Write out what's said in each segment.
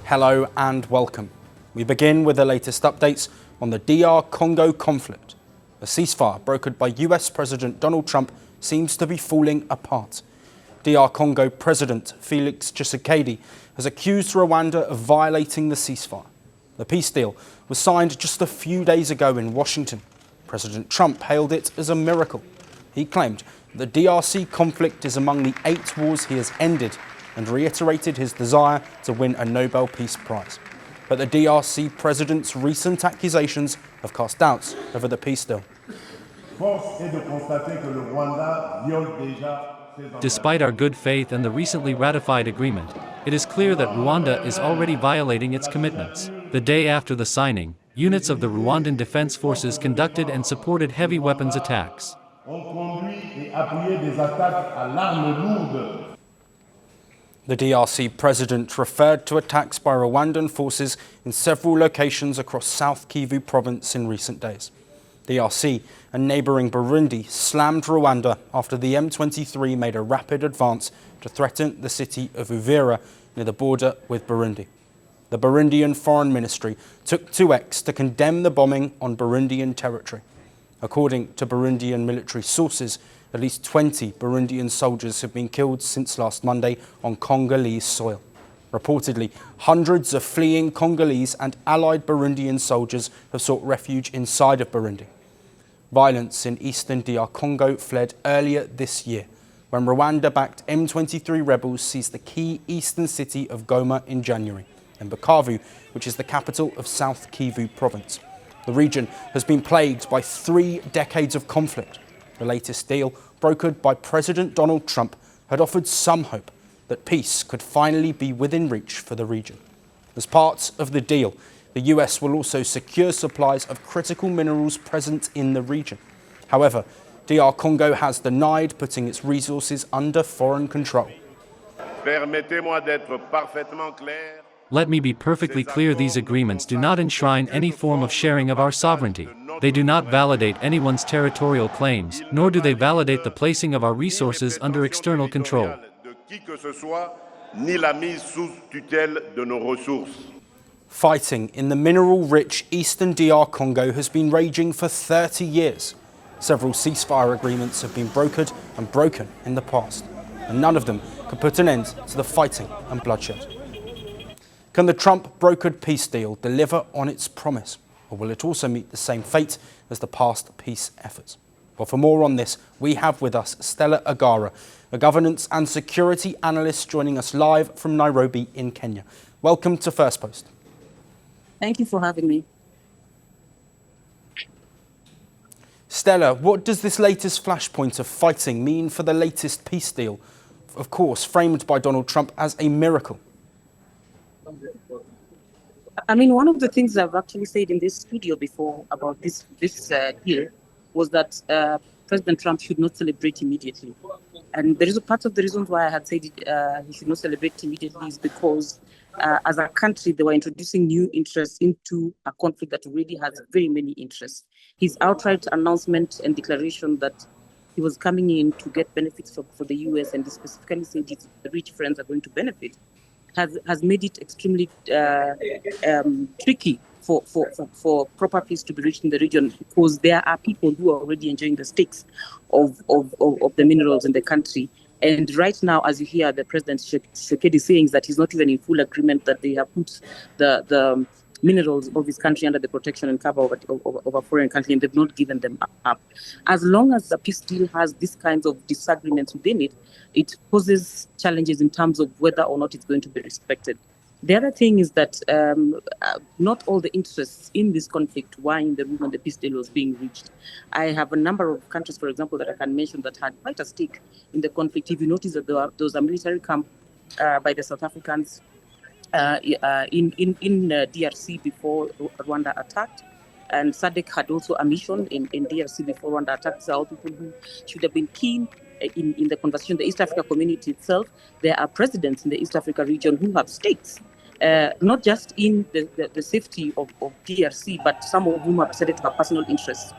Hello and welcome. We begin with the latest updates on the DR Congo conflict. A ceasefire brokered by US President Donald Trump seems to be falling apart. DR Congo President Félix Tshisekedi has accused Rwanda of violating the ceasefire. The peace deal was signed just a few days ago in Washington. President Trump hailed it as a miracle. He claimed the DRC conflict is among the 8 wars he has ended and reiterated his desire to win a Nobel Peace Prize. But the DRC president's recent accusations have cast doubts over the peace deal. Despite our good faith and the recently ratified agreement, it is clear that Rwanda is already violating its commitments. The day after the signing, units of the Rwandan Defence Forces conducted and supported heavy weapons attacks. The DRC president referred to attacks by Rwandan forces in several locations across South Kivu province in recent days. DRC and neighbouring Burundi slammed Rwanda after the M-23 made a rapid advance to threaten the city of Uvira near the border with Burundi. The Burundian Foreign Ministry took to X to condemn the bombing on Burundian territory. According to Burundian military sources, at least 20 Burundian soldiers have been killed since last Monday on Congolese soil. Reportedly, hundreds of fleeing Congolese and allied Burundian soldiers have sought refuge inside of Burundi. Violence in eastern DR Congo fled earlier this year, when Rwanda-backed M-23 rebels seized the key eastern city of Goma in January, and Bukavu, which is the capital of South Kivu province. The region has been plagued by 3 decades of conflict. The latest deal, brokered by President Donald Trump, had offered some hope that peace could finally be within reach for the region. As part of the deal, the US will also secure supplies of critical minerals present in the region. However, DR Congo has denied putting its resources under foreign control. Permettez-moi d'être parfaitement clair. Let me be perfectly clear, these agreements do not enshrine any form of sharing of our sovereignty. They do not validate anyone's territorial claims, nor do they validate the placing of our resources under external control. Fighting in the mineral-rich eastern DR Congo has been raging for 30 years. Several ceasefire agreements have been brokered and broken in the past, and none of them could put an end to the fighting and bloodshed. Can the Trump-brokered peace deal deliver on its promise, or will it also meet the same fate as the past peace efforts? Well, for more on this, we have with us Stella Agara, a governance and security analyst joining us live from Nairobi in Kenya. Welcome to Firstpost. Thank you for having me. Stella, what does this latest flashpoint of fighting mean for the latest peace deal, of course framed by Donald Trump as a miracle? I mean, one of the things I've actually said in this studio before about this deal was that President Trump should not celebrate immediately. And there is a part of the reasons why I had said he should not celebrate immediately is because as a country, they were introducing new interests into a conflict that already has very many interests. His outright announcement and declaration that he was coming in to get benefits for the US, and he specifically said his rich friends are going to benefit, has made it extremely tricky for proper peace to be reached in the region, because there are people who are already enjoying the stakes of the minerals in the country. And right now, as you hear the President Tshisekedi saying that he's not even in full agreement that they have put the minerals of his country under the protection and cover of a foreign country, and they've not given them up. As long as the peace deal has these kinds of disagreements within it, it poses challenges in terms of whether or not it's going to be respected. The other thing is that not all the interests in this conflict were in the room when the peace deal was being reached. I have a number of countries, for example, that I can mention that had quite a stake in the conflict. If you notice that there was a military camp by the South Africans in DRC before Rwanda attacked, and SADC had also a mission in DRC before Rwanda attacked. So all people who should have been keen in the conversation, the East Africa community itself, there are presidents in the East Africa region who have stakes, not just in the safety of DRC, but some of whom have decided to have personal interests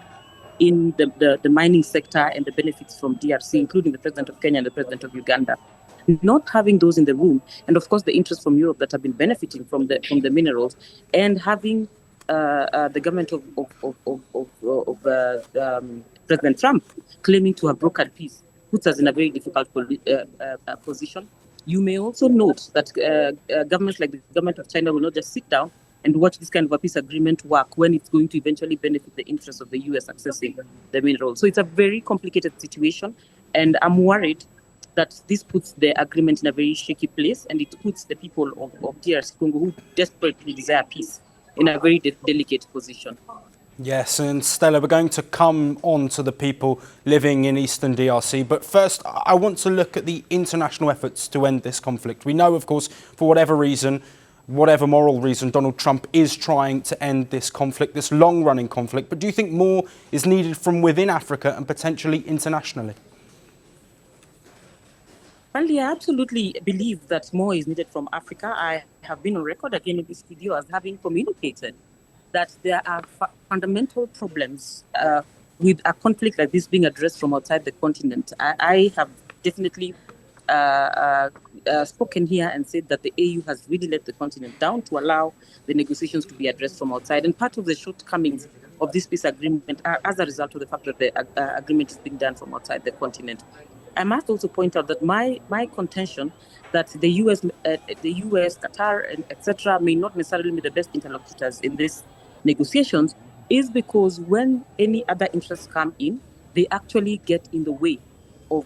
in the mining sector and the benefits from DRC, including the president of Kenya and the president of Uganda. not having those in the room, and of course the interests from Europe that have been benefiting from the minerals, and having the government of President Trump claiming to have brokered peace puts us in a very difficult position. You may also note that governments like the government of China will not just sit down and watch this kind of a peace agreement work when it's going to eventually benefit the interests of the US accessing the minerals. So it's a very complicated situation, and I'm worried that this puts the agreement in a very shaky place, and it puts the people of DRC Congo, who desperately desire peace, in a very delicate position. Yes, and Stella, we're going to come on to the people living in eastern DRC, but first I want to look at the international efforts to end this conflict. We know, of course, for whatever reason, whatever moral reason, Donald Trump is trying to end this conflict, this long-running conflict, but do you think more is needed from within Africa and potentially internationally? Well, I absolutely believe that more is needed from Africa. I have been on record again in this video as having communicated that there are fundamental problems with a conflict like this being addressed from outside the continent. I have definitely spoken here and said that the AU has really let the continent down to allow the negotiations to be addressed from outside. And part of the shortcomings of this peace agreement are as a result of the fact that the agreement is being done from outside the continent. I must also point out that my contention that the US, Qatar, and etc. may not necessarily be the best interlocutors in these negotiations is because when any other interests come in, they actually get in the way of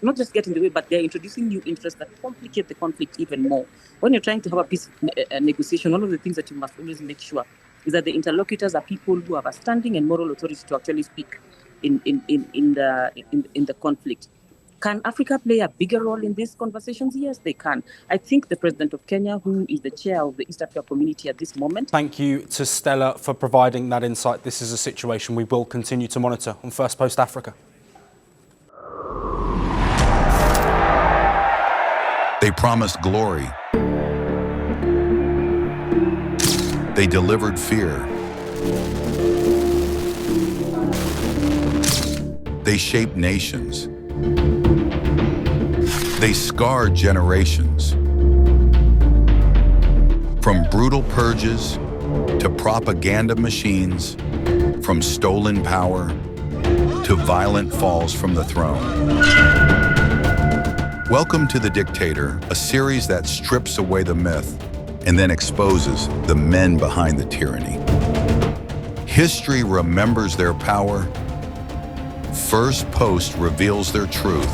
not just get in the way, but they're introducing new interests that complicate the conflict even more. When you're trying to have a peace negotiation, one of the things that you must always make sure is that the interlocutors are people who have a standing and moral authority to actually speak in the conflict. Can Africa play a bigger role in these conversations? Yes, they can. I think the president of Kenya, who is the chair of the East Africa community at this moment. Thank you to Stella for providing that insight. This is a situation we will continue to monitor on Firstpost Africa. They promised glory. They delivered fear. They shaped nations. They scarred generations. From brutal purges to propaganda machines, from stolen power to violent falls from the throne. Welcome to The Dictator, a series that strips away the myth and then exposes the men behind the tyranny. History remembers their power. Firstpost reveals their truth.